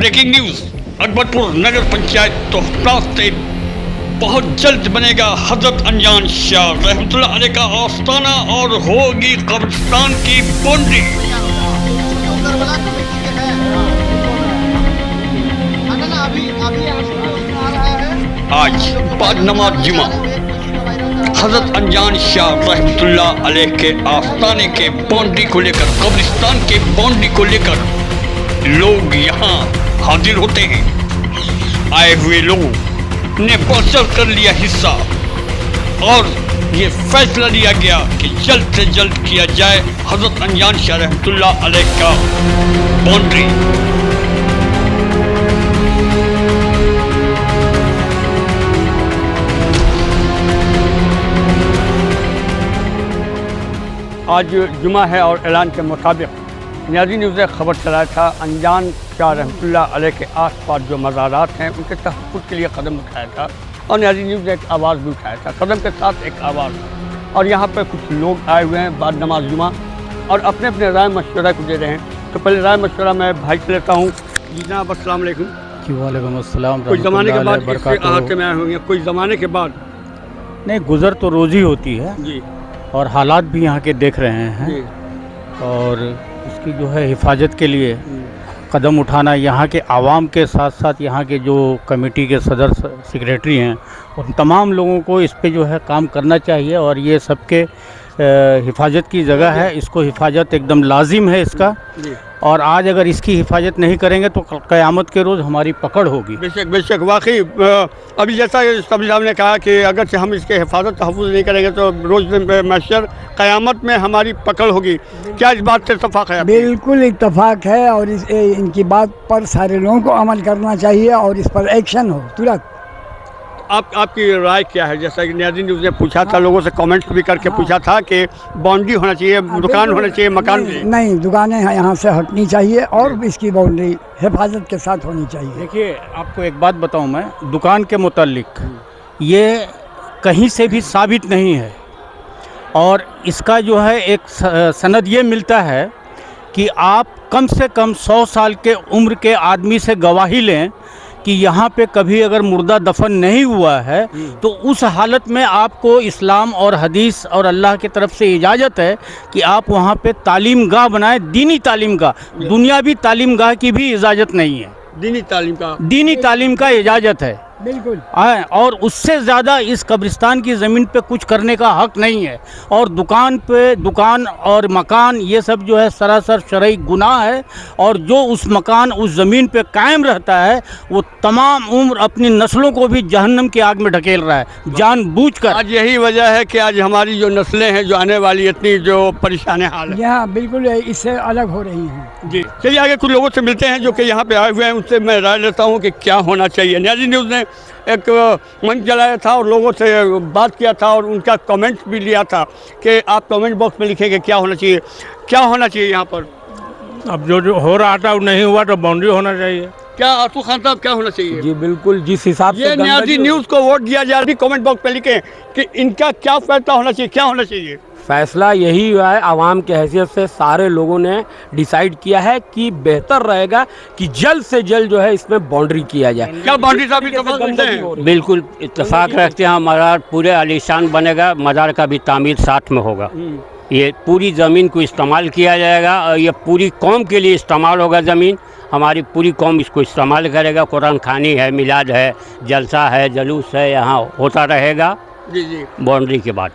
Breaking news, Akbarpur नगर पंचायत तोहफा से बहुत जल्द बनेगा हजरत अनजान शाह रहमतुल्लाह अलैह का आस्थाना और होगी कब्रिस्तान की बाउंड्री। आज बाद नमाज जुमा हजरत अनजान शाह रहमतुल्लाह अलैह के आस्थाने के बाउंड्री को लेकर, कब्रिस्तान के बाउंड्री को लेकर लोग यहाँ हाजिर होते हैं। आए हुए लोगों ने बढ़ चढ़ कर लिया हिस्सा और ये फैसला लिया गया कि जल्द से जल्द किया जाए हजरत अनजान शाह रहमतुल्लाह अलैह का बाउंड्री। आज जुमा है और ऐलान के मुताबिक नियाज़ी न्यूज़ ने खबर चलाया था अनजान शाह रहमतुल्लाह अलैह के आसपास जो मज़ारात हैं उनके तहफ़्फ़ुज़ के लिए कदम उठाया था और नियाज़ी न्यूज़ ने एक आवाज़ भी उठाया था, कदम के साथ एक आवाज़। और यहाँ पर कुछ लोग आए हुए हैं बाद नमाज जुमा और अपने अपने राय मशवरा को दे रहे हैं। तो पहले राय मशवरा मैं भाई से लेता हूँ। जी जनाब अस्सलाम वालेकुम। जी वालेकुम अस्सलाम। कोई ज़माने के बाद इलाके में आए होंगे, कोई ज़माने के बाद नहीं, गुज़र तो रोज़ ही होती है जी, और हालात भी यहाँ के देख रहे हैं जी। और इसकी जो है हिफाजत के लिए कदम उठाना यहाँ के आवाम के साथ साथ यहाँ के जो कमेटी के सदर सेक्रेटरी हैं उन तमाम लोगों को इस पे जो है काम करना चाहिए। और ये सबके हिफाजत की जगह है, इसको हिफाजत एकदम लाजिम है इसका। और आज अगर इसकी हिफाजत नहीं करेंगे तो क़यामत के रोज़ हमारी पकड़ होगी। बेशक बेशक, वाकई अभी जैसा सभी साहब ने कहा कि अगर से हम इसके हिफाजत तहफ़्फ़ुज़ नहीं करेंगे तो रोज़ महशर क़यामत में हमारी पकड़ होगी। क्या इस बात से इत्तफ़ाक़ है? बिल्कुल इत्तफ़ाक़ है और इनकी बात पर सारे लोगों को अमल करना चाहिए और इस पर एक्शन हो तुरंत। आपकी राय क्या है? जैसा कि नियाज़ी न्यूज़ ने पूछा था, लोगों से कमेंट्स भी करके पूछा था कि बाउंड्री होना चाहिए, दुकान होना चाहिए, मकान नहीं, दुकानें यहाँ से हटनी चाहिए और इसकी बाउंड्री हिफाजत के साथ होनी चाहिए। देखिए आपको एक बात बताऊँ मैं, दुकान के मुतालिक ये कहीं से भी साबित नहीं है और इसका जो है एक सनद ये मिलता है कि आप कम से कम 100 साल के उम्र के आदमी से गवाही लें कि यहाँ पे कभी अगर मुर्दा दफन नहीं हुआ है तो उस हालत में आपको इस्लाम और हदीस और अल्लाह की तरफ से इजाज़त है कि आप वहाँ पे तालीम गाह बनाएं, दीनी तालीम गाह। दुनियावी तालीम गाह की भी इजाज़त नहीं है, दीनी तालीम का इजाज़त है बिल्कुल। और उससे ज़्यादा इस कब्रिस्तान की ज़मीन पे कुछ करने का हक़ नहीं है। और दुकान और मकान ये सब जो है सरासर शरई गुनाह है और जो उस मकान उस ज़मीन पे कायम रहता है वो तमाम उम्र अपनी नस्लों को भी जहन्नम की आग में ढकेल रहा है जानबूझकर। आज यही वजह है कि आज हमारी जो नस्लें हैं जो आने वाली इतनी जो परेशान हाल है, यहाँ बिल्कुल इससे अलग हो रही हैं। जी चलिए आगे कुछ लोगों से मिलते हैं जो कि यहाँ पे आए हुए हैं, उनसे मैं राय लेता हूँ कि क्या होना चाहिए। नियाज़ी न्यूज़ ने एक मंच चलाया था और लोगों से बात किया था और उनका कमेंट भी लिया था कि आप कमेंट बॉक्स में लिखेंगे क्या होना चाहिए यहाँ पर। अब जो हो रहा था वो नहीं हुआ तो बाउंड्री होना चाहिए। क्या आतू खान साहब क्या होना चाहिए? जी बिल्कुल, जिस हिसाब ये नियाज़ी न्यूज़ को वोट दिया जा रही, कमेंट बॉक्स में लिखें कि इनका क्या फैसला होना चाहिए, क्या होना चाहिए। फैसला यही हुआ है, आवाम के हैसियत से सारे लोगों ने डिसाइड किया है कि बेहतर रहेगा कि जल्द से जल्द जो है इसमें बाउंड्री किया जाए। क्या बाउंड्री साहब इत्तेफाक रखते हैं? बिल्कुल इत्तेफाक रखते हैं। मज़ार पूरे आलीशान बनेगा, मज़ार का भी तामीर साथ में होगा। ये पूरी ज़मीन को इस्तेमाल किया जाएगा और ये पूरी कौम के लिए इस्तेमाल होगा। ज़मीन हमारी पूरी कौम इसको इस्तेमाल करेगा। कुरान खानी है, मिलाद है, जलसा है, जलूस है, यहाँ होता रहेगा। जी बाउंड्री के बाद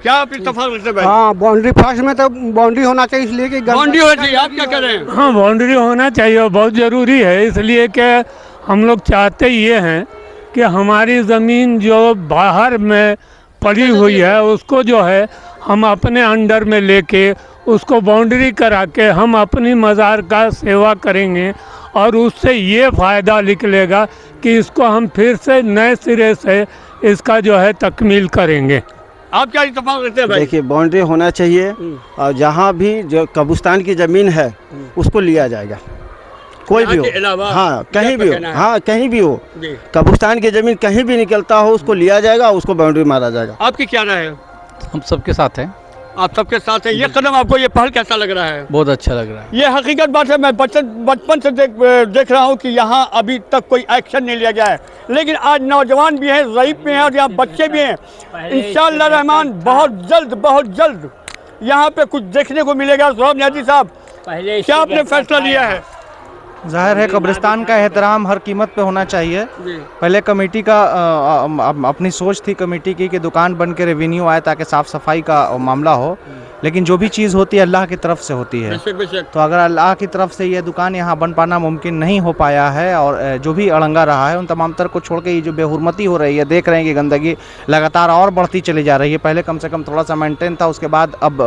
क्या आप इत्तेफाक रखते हैं? हाँ, बाउंड्री फर्स्ट में तो बाउंड्री होना चाहिए, इसलिए कि बाउंड्री होना चाहिए। आप क्या कह रहे हैं? हाँ, बाउंड्री होना चाहिए, बहुत ज़रूरी है। इसलिए कि हम लोग चाहते ये हैं कि हमारी ज़मीन जो बाहर में पड़ी हुई है उसको जो है हम अपने अंडर में लेके उसको बाउंड्री करा के हम अपनी मज़ार का सेवा करेंगे और उससे ये फ़ायदा निकलेगा कि इसको हम फिर से नए सिरे से इसका जो है तकमील करेंगे। आप क्या इत्तेफाक रखते हैं भाई? देखिए, बाउंड्री होना चाहिए और जहाँ भी जो कब्रिस्तान की ज़मीन है उसको लिया जाएगा, कोई भी हो। हाँ, कहीं भी हो। हाँ, कहीं भी हो, कब्रिस्तान की ज़मीन कहीं भी निकलता हो उसको लिया जाएगा, उसको बाउंड्री मारा जाएगा। आपकी क्या राय है? हम सबके साथ हैं। आप सबके साथ हैं। ये कदम आपको, ये पहल कैसा लग रहा है? बहुत अच्छा लग रहा है। ये हकीकत बात है, मैं बचपन से देख रहा हूँ कि यहाँ अभी तक कोई एक्शन नहीं लिया गया है, लेकिन आज नौजवान भी हैं, ज़ईफ़ भी हैं और यहाँ बच्चे भी हैं। इंशाअल्लाह रहमान बहुत जल्द यहाँ पे कुछ देखने को मिलेगा। सोहब नियाज़ी साहब, पहले क्या आपने फैसला लिया है? ज़ाहिर है कब्रिस्तान का एहतराम हर कीमत पे होना चाहिए। पहले कमेटी का अपनी सोच थी कमेटी की कि दुकान बन के रेवेन्यू आए ताकि साफ़ सफाई का मामला हो, लेकिन जो भी चीज़ होती है अल्लाह की तरफ से होती है। तो अगर अल्लाह की तरफ से ये दुकान यहाँ बन पाना मुमकिन नहीं हो पाया है और जो भी अड़ंगा रहा है उन तमाम तर को छोड़ के ये जो बेहुरमती हो रही है, देख रहे हैं कि गंदगी लगातार और बढ़ती चली जा रही है। पहले कम से कम थोड़ा सा मेंटेन था, उसके बाद अब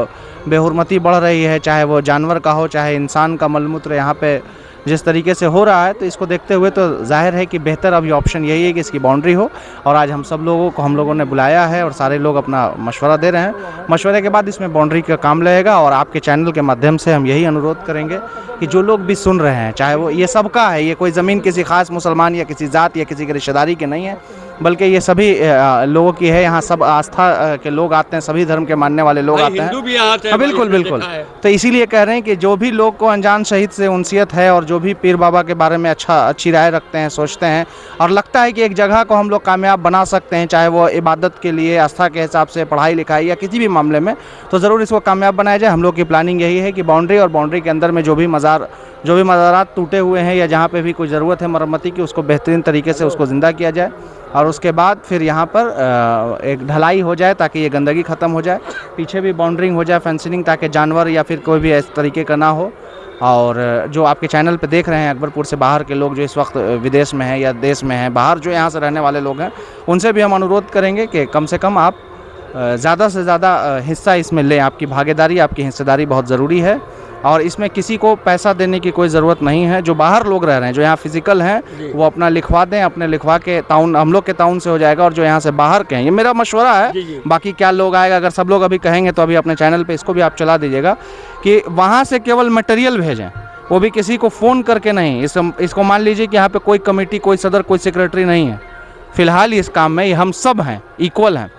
बेहुरमती बढ़ रही है, चाहे वो जानवर का हो चाहे इंसान का मलमूत्र यहाँ पे जिस तरीके से हो रहा है। तो इसको देखते हुए तो जाहिर है कि बेहतर अभी ऑप्शन यही है कि इसकी बाउंड्री हो, और आज हम सब लोगों को हम लोगों ने बुलाया है और सारे लोग अपना मशवरा दे रहे हैं। मशवरे के बाद इसमें बाउंड्री का काम लगेगा और आपके चैनल के माध्यम से हम यही अनुरोध करेंगे कि जो लोग भी सुन रहे हैं, चाहे वो ये सबका है, ये कोई ज़मीन किसी ख़ास मुसलमान या किसी ज़ात या किसी की रिश्तेदारी की नहीं है, बल्कि ये सभी लोगों की है। यहाँ सब आस्था के लोग आते हैं, सभी धर्म के मानने वाले लोग आते हैं। हिंदू भी आते हैं। बिल्कुल। तो इसीलिए कह रहे हैं कि जो भी लोग को अनजान शहीद से उनसियत है और जो भी पीर बाबा के बारे में अच्छी राय रखते हैं, सोचते हैं और लगता है कि एक जगह को हम लोग कामयाब बना सकते हैं, चाहे वो इबादत के लिए, आस्था के हिसाब से, पढ़ाई लिखाई या किसी भी मामले में, तो ज़रूर इसको कामयाब बनाया जाए। हम लोग की प्लानिंग यही है कि बाउंड्री और बाउंड्री के अंदर में जो भी मज़ारात टूटे हुए हैं या जहाँ पे भी कोई ज़रूरत है मरम्मती की, उसको बेहतरीन तरीके से उसको ज़िंदा किया जाए और उसके बाद फिर यहाँ पर एक ढलाई हो जाए ताकि ये गंदगी ख़त्म हो जाए। पीछे भी बाउंड्रिंग हो जाए, फेंसिंग, ताकि जानवर या फिर कोई भी इस तरीके का ना हो। और जो आपके चैनल पे देख रहे हैं अकबरपुर से बाहर के लोग जो इस वक्त विदेश में हैं या देश में हैं, बाहर जो यहाँ से रहने वाले लोग हैं, उनसे भी हम अनुरोध करेंगे कि कम से कम आप ज़्यादा से ज़्यादा हिस्सा इसमें लें। आपकी भागीदारी, आपकी हिस्सेदारी बहुत ज़रूरी है और इसमें किसी को पैसा देने की कोई ज़रूरत नहीं है। जो बाहर लोग रह रहे हैं, जो यहाँ फिजिकल हैं, वो अपना लिखवा दें, अपने लिखवा के ताउन हम लोग के ताउन से हो जाएगा। और जो यहाँ से बाहर के हैं, ये मेरा मशवरा है, बाकी क्या लोग आएगा, अगर सब लोग अभी कहेंगे तो अभी अपने चैनल पे इसको भी आप चला दीजिएगा कि वहाँ से केवल मटेरियल भेजें, वो भी किसी को फ़ोन करके नहीं। इसको मान लीजिए कि यहाँ पर कोई कमेटी, कोई सदर, कोई सेक्रेटरी नहीं है फ़िलहाल इस काम में, हम सब हैं, इक्वल हैं,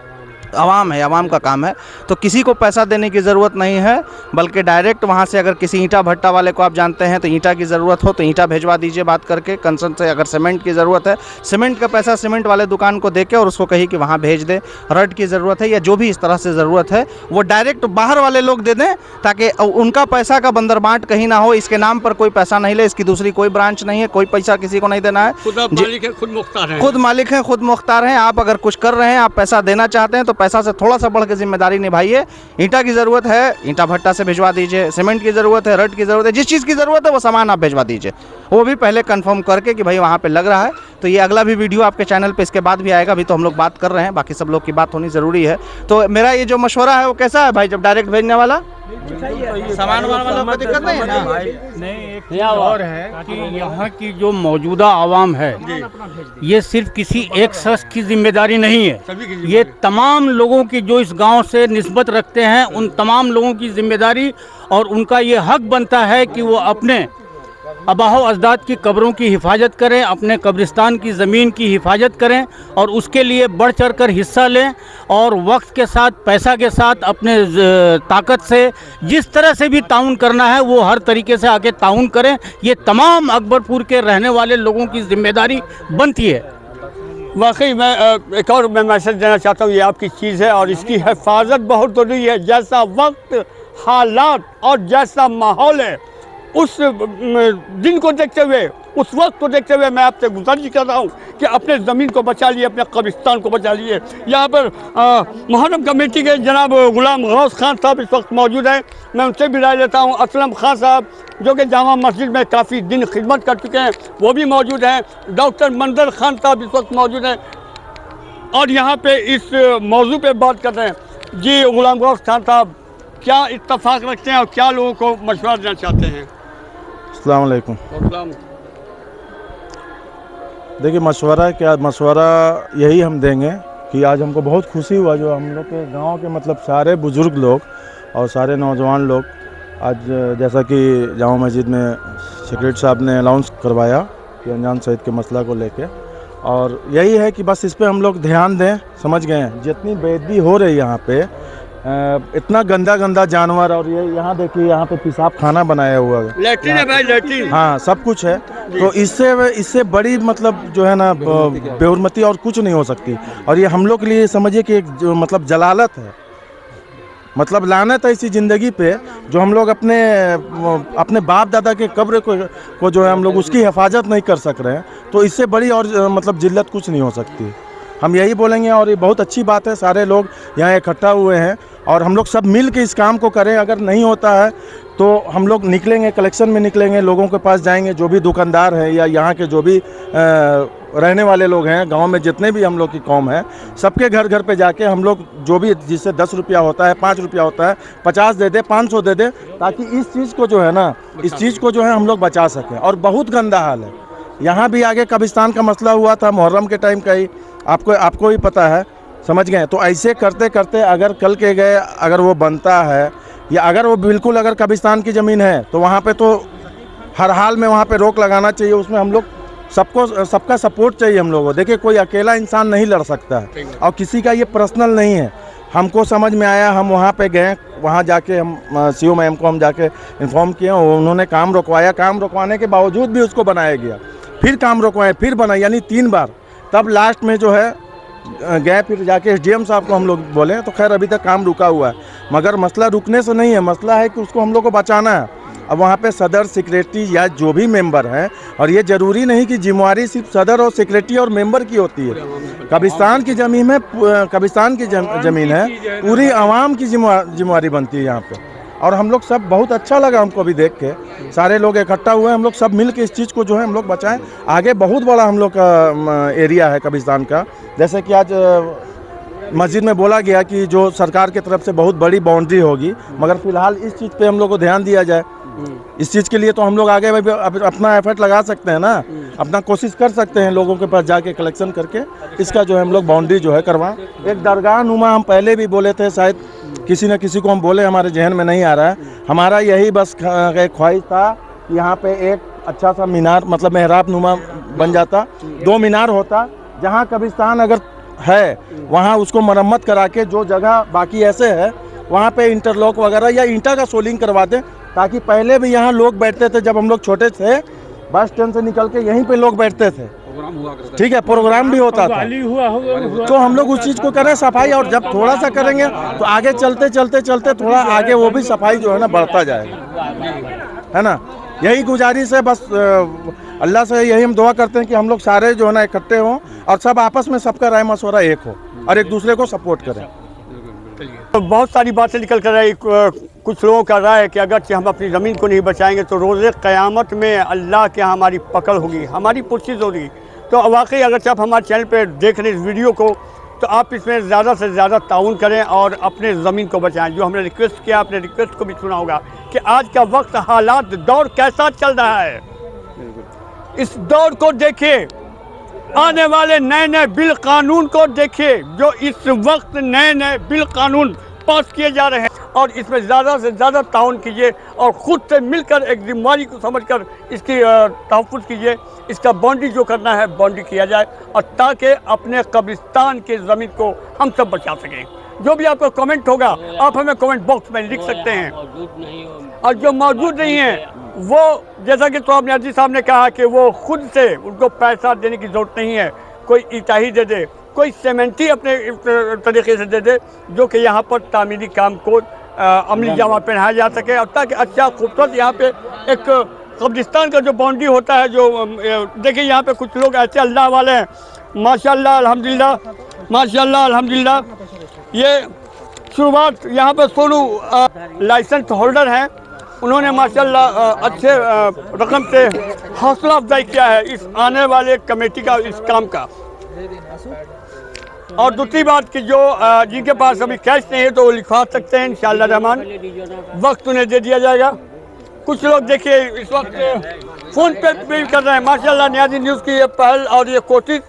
आवाम है, आवाम का काम है। तो किसी को पैसा देने की ज़रूरत नहीं है, बल्कि डायरेक्ट वहाँ से अगर किसी ईंटा भट्टा वाले को आप जानते हैं तो ईंटा की ज़रूरत हो तो ईंटा भेजवा दीजिए बात करके कंसर्न से। अगर सीमेंट की ज़रूरत है, सीमेंट का पैसा सीमेंट वाले दुकान को दे के और उसको कही कि वहाँ भेज दे। रड की ज़रूरत है या जो भी इस तरह से ज़रूरत है वो डायरेक्ट बाहर वाले लोग दे दें, ताकि उनका पैसा का बंदरबांट कहीं ना हो। इसके नाम पर कोई पैसा नहीं ले, इसकी दूसरी कोई ब्रांच नहीं है, कोई पैसा किसी को नहीं देना है। खुद मालिक है, खुद मुख्तार है, खुद मालिक हैं, खुद मुख्तार हैं। आप अगर कुछ कर रहे हैं, आप पैसा देना चाहते हैं तो पैसा से थोड़ा सा के जिम्मेदारी निभाइए। ईंटा की जरूरत है, ईंटा भट्टा से भिजवा दीजिए। सीमेंट की जरूरत है, रड की जरूरत है, जिस चीज़ की जरूरत है वो सामान आप भिजवा दीजिए, वो भी पहले कंफर्म करके कि भाई वहाँ पे लग रहा है। तो ये अगला भी वीडियो आपके चैनल पे इसके बाद भी आएगा। अभी तो हम लोग बात कर रहे हैं, बाकी सब लोग की बात होनी ज़रूरी है। तो मेरा ये जो मशवरा है वो कैसा है भाई, जब डायरेक्ट भेजने वाला सामान वाला कोई दिक्कत नहीं है ना? नहीं, एक चीज़ और है कि यहाँ की जो मौजूदा आवाम है, ये सिर्फ किसी एक शख्स की जिम्मेदारी नहीं है, ये तमाम लोगों की जो इस गांव से निस्बत रखते हैं, उन तमाम लोगों की जिम्मेदारी और उनका ये हक बनता है कि वो अपने आबाओ अजदाद की कब्रों की हिफाजत करें, अपने कब्रिस्तान की ज़मीन की हिफाजत करें और उसके लिए बढ़ चढ़ कर हिस्सा लें और वक्त के साथ, पैसा के साथ, अपने ताकत से जिस तरह से भी ताउन करना है वो हर तरीके से आके ताउन करें। ये तमाम अकबरपुर के रहने वाले लोगों की जिम्मेदारी बनती है। वाकई मैं एक और मैं मैसेज देना चाहता हूँ, ये आपकी चीज़ है और इसकी हिफाजत बहुत ज़रूरी है। जैसा वक्त, हालात और जैसा माहौल है, उस दिन को देखते हुए, उस वक्त को देखते हुए मैं आपसे गुजारिश कर रहा हूँ कि अपने ज़मीन को बचा लिए, अपने कब्रिस्तान को बचा लिए। यहाँ पर मुहर्रम कमेटी के जनाब गुलाम गौस खान साहब इस वक्त मौजूद हैं, मैं उनसे भी राय लेता हूँ। असलम खान साहब जो कि जामा मस्जिद में काफ़ी दिन खिदमत कर चुके हैं, वो भी मौजूद हैं। डॉक्टर मंजर खान साहब इस वक्त मौजूद हैं और यहाँ पे इस मौजू पे बात कर रहे हैं। जी गुलाम गौस खान साहब, क्या इत्तफाक रखते हैं और क्या लोगों को मशवरा देना चाहते हैं? अस्सलाम वालेकुम। देखिए मशवरा यही हम देंगे कि आज हमको बहुत खुशी हुआ जो हम लोग के गांव के मतलब सारे बुज़ुर्ग लोग और सारे नौजवान लोग आज जैसा कि जामा मस्जिद में सेक्रेटरी साहब ने अनाउंस करवाया कि अनजान शहीद के मसला को लेके, और यही है कि बस इस पे हम लोग ध्यान दें। समझ गए हैं, जितनी बेइज्जती हो रही है यहाँ पे इतना गंदा गंदा जानवर, और ये यहाँ देखिए यहाँ पे पेशाब खाना बनाया हुआ है, लैट्रिन है भाई, लैट्रिन। हाँ सब कुछ है। तो इससे बड़ी मतलब जो है ना बेहुरमती और कुछ नहीं हो सकती। और ये हम लोग के लिए समझिए कि एक जो मतलब जलालत है, मतलब लानत है इसी ज़िंदगी पे, जो हम लोग अपने बाप दादा के कब्र को जो है हम लोग उसकी हिफाजत नहीं कर सक रहे हैं। तो इससे बड़ी और मतलब जिल्लत कुछ नहीं हो सकती। हम यही बोलेंगे, और ये बहुत अच्छी बात है, सारे लोग यहाँ इकट्ठा हुए हैं और हम लोग सब मिल के इस काम को करें। अगर नहीं होता है तो हम लोग निकलेंगे, कलेक्शन में निकलेंगे, लोगों के पास जाएंगे, जो भी दुकानदार हैं या यहाँ के जो भी रहने वाले लोग हैं, गांव में जितने भी हम लोग की कौम है, सबके घर घर पे जाके हम लोग जो भी जिससे 10 रुपया होता है, 5 रुपया होता है, 50 दे दे, 500 दे दे, ताकि इस चीज़ को जो है ना, इस चीज़ को जो है हम लोग बचा सकें। और बहुत गंदा हाल है यहाँ भी। आगे कब्रिस्तान का मसला हुआ था मुहर्रम के टाइम का ही, आपको ही पता है, समझ गए। तो ऐसे करते करते अगर कल के गए अगर वो बनता है, या अगर वो बिल्कुल अगर कब्रिस्तान की ज़मीन है, तो वहाँ पे तो हर हाल में वहाँ पे रोक लगाना चाहिए। उसमें हम लोग सबका सपोर्ट चाहिए हम लोगों को। देखिए कोई अकेला इंसान नहीं लड़ सकता है, और किसी का ये पर्सनल नहीं है। हमको समझ में आया, हम वहाँ पे गए, वहाँ जाके हम CO मैम को हम जाके इन्फॉर्म किए, उन्होंने काम रुकवाया। काम रुकवाने के बावजूद भी उसको बनाया गया, फिर काम रुकवाए, फिर बना, यानी 3 बार। तब लास्ट में जो है गए, फिर जाके SDM साहब को हम लोग बोले, तो खैर अभी तक काम रुका हुआ है। मगर मसला रुकने से नहीं है, मसला है कि उसको हम लोग को बचाना है। अब वहाँ पे सदर, सेक्रेटरी या जो भी मेंबर हैं, और ये ज़रूरी नहीं कि जिम्मेवारी सिर्फ सदर और सेक्रेटरी और मेंबर की होती है। कब्रिस्तान की ज़मीन में, कब्रिस्तान की ज़मीन है, पूरी आवाम की जिम्मेवारी बनती है यहाँ पे। और हम लोग सब, बहुत अच्छा लगा हमको अभी देख के, सारे लोग इकट्ठा हुए, हम लोग सब मिल के इस चीज़ को जो है हम लोग बचाएं। आगे बहुत बड़ा हम लोग का एरिया है कब्रिस्तान का। जैसे कि आज मस्जिद में बोला गया कि जो सरकार की तरफ से बहुत बड़ी बाउंड्री होगी, मगर फिलहाल इस चीज़ पे हम लोग को ध्यान दिया जाए। इस चीज़ के लिए तो हम लोग आगे अपना एफर्ट लगा सकते हैं ना, अपना कोशिश कर सकते हैं, लोगों के पास जाके कलेक्शन करके इसका जो है हम लोग बाउंड्री जो है करवाएं। एक दरगाह नुमा हम पहले भी बोले थे, शायद किसी न किसी को हम बोले, हमारे जहन में नहीं आ रहा है। हमारा यही बस एक ख्वाहिश था कि यहाँ पे एक अच्छा सा मीनार, मतलब मेहराब नुमा बन जाता, 2 मीनार होता। जहाँ कब्रिस्तान अगर है वहाँ उसको मरम्मत करा के, जो जगह बाकी ऐसे है वहाँ पे इंटरलॉक वगैरह या ईंटा का सोलिंग करवा दें, ताकि पहले भी यहाँ लोग बैठते थे। जब हम लोग छोटे थे, बस स्टैंड से निकल के यहीं पे लोग बैठते थे, ठीक है, प्रोग्राम भी होता था। तो हम लोग उस चीज़ को करें सफाई, और जब थोड़ा सा करेंगे तो आगे चलते चलते चलते थोड़ा आगे वो भी सफाई जो है ना बढ़ता जाएगा, है ना। यही गुजारिश है बस, अल्लाह से यही हम दुआ करते हैं कि हम लोग सारे जो है ना इकट्ठे हों, और सब आपस में सबका राय मशवरा एक हो, और एक दूसरे को सपोर्ट करें। तो बहुत सारी बातें निकल कर आई। कुछ लोगों का राय है कि अगर हम अपनी ज़मीन को नहीं बचाएंगे तो रोज़े क़यामत में अल्लाह के यहाँ हमारी पकड़ होगी, हमारी पुरसिज़ होगी। तो वाकई अगर आप हमारे चैनल पे देख रहे हैं इस वीडियो को, तो आप इसमें ज़्यादा से ज़्यादा ताउन करें और अपने ज़मीन को बचाएं। जो हमने रिक्वेस्ट किया, आपने रिक्वेस्ट को भी सुना होगा कि आज का वक्त, हालात, दौर कैसा चल रहा है। इस दौर को देखिए, आने वाले नए नए बिल कानून को देखिए, जो इस वक्त नए नए बिल कानून पास किए जा रहे हैं, और इसमें ज़्यादा से ज़्यादा ताउन कीजिए और ख़ुद से मिलकर एक जिम्मेदारी को समझकर इसकी तहफ़्फ़ुज़ कीजिए। इसका बाउंड्री जो करना है बाउंड्री किया जाए, और ताकि अपने कब्रिस्तान की ज़मीन को हम सब बचा सकें। जो भी आपका कमेंट होगा आप हमें कमेंट बॉक्स में लिख सकते हैं, और जो मौजूद नहीं है वो, जैसा कि तो नियाज़ी साहब ने कहा कि वो खुद से, उनको पैसा देने की ज़रूरत नहीं है, कोई ईंटा ही दे दे, कोई सीमेंट ही अपने तरीके से दे दे, जो कि यहाँ पर तामीरी काम को अमली जामा पहनाया जा सके, और ताकि अच्छा खूबसूरत यहाँ पे एक कब्रिस्तान का जो बाउंड्री होता है, जो देखिए यहाँ पे कुछ लोग ऐसे अल्लाह वाले हैं, माशाल्लाह अल्हम्दुलिल्लाह, माशाल्लाह अल्हम्दुलिल्लाह। ये शुरुआत यहाँ पे सोनू लाइसेंस होल्डर हैं, उन्होंने माशाल्लाह अच्छे रकम से हौसला अफजाई किया है इस आने वाले कमेटी का, इस काम का। और दूसरी बात कि जो जिनके पास अभी कैश नहीं है तो वो लिखवा सकते हैं, इंशाअल्लाह रहमान वक्त उन्हें दे दिया जाएगा। कुछ लोग देखिए इस वक्त फ़ोन पे भी कर रहे हैं। माशाल्लाह नियाज़ी न्यूज़ की ये पहल और ये कोशिश,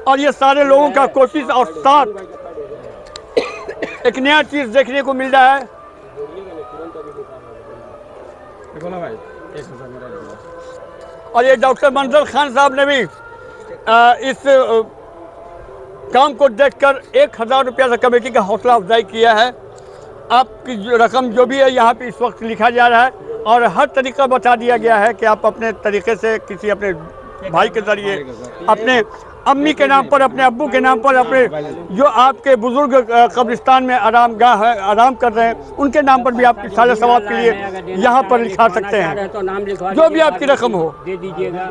और ये सारे लोगों का कोशिश और साथ एक नया चीज़ देखने को मिल रहा है। और ये डॉक्टर मंजर खान साहब ने भी इस काम को देखकर 1000 रुपया से कमेटी का हौसला अफजाई किया है, आपकी जो रकम जो भी है यहाँ पे इस वक्त लिखा जा रहा है और हर तरीका बता दिया गया है कि आप अपने तरीके से किसी अपने भाई के ज़रिए, अपने अम्मी के नाम पर, अपने अब्बू के नाम पर, अपने जो आपके बुजुर्ग कब्रिस्तान में आरामगाह है, आराम कर रहे हैं, उनके नाम पर भी आप सारे सवाब के लिए यहाँ पर लिखा सकते हैं। जो भी आपकी रकम हो दे दीजिएगा।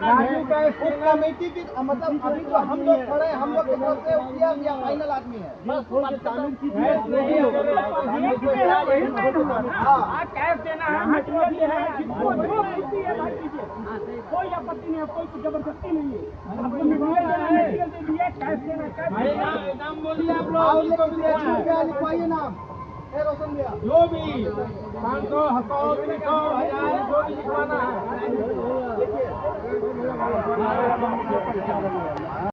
राजू का उप कमेटी की मतलब अभी जो हम लोग खड़े हैं, हम लोग की तरफ से मुखिया या फाइनल आदमी है। कोई आपत्ति नहीं है, कोई जबरदस्ती नहीं है। नाम बोलिए आप लोग, लिखवाइए नाम, रोशन भैया, जो भी 500, 1000 जो भी लिखवाना है।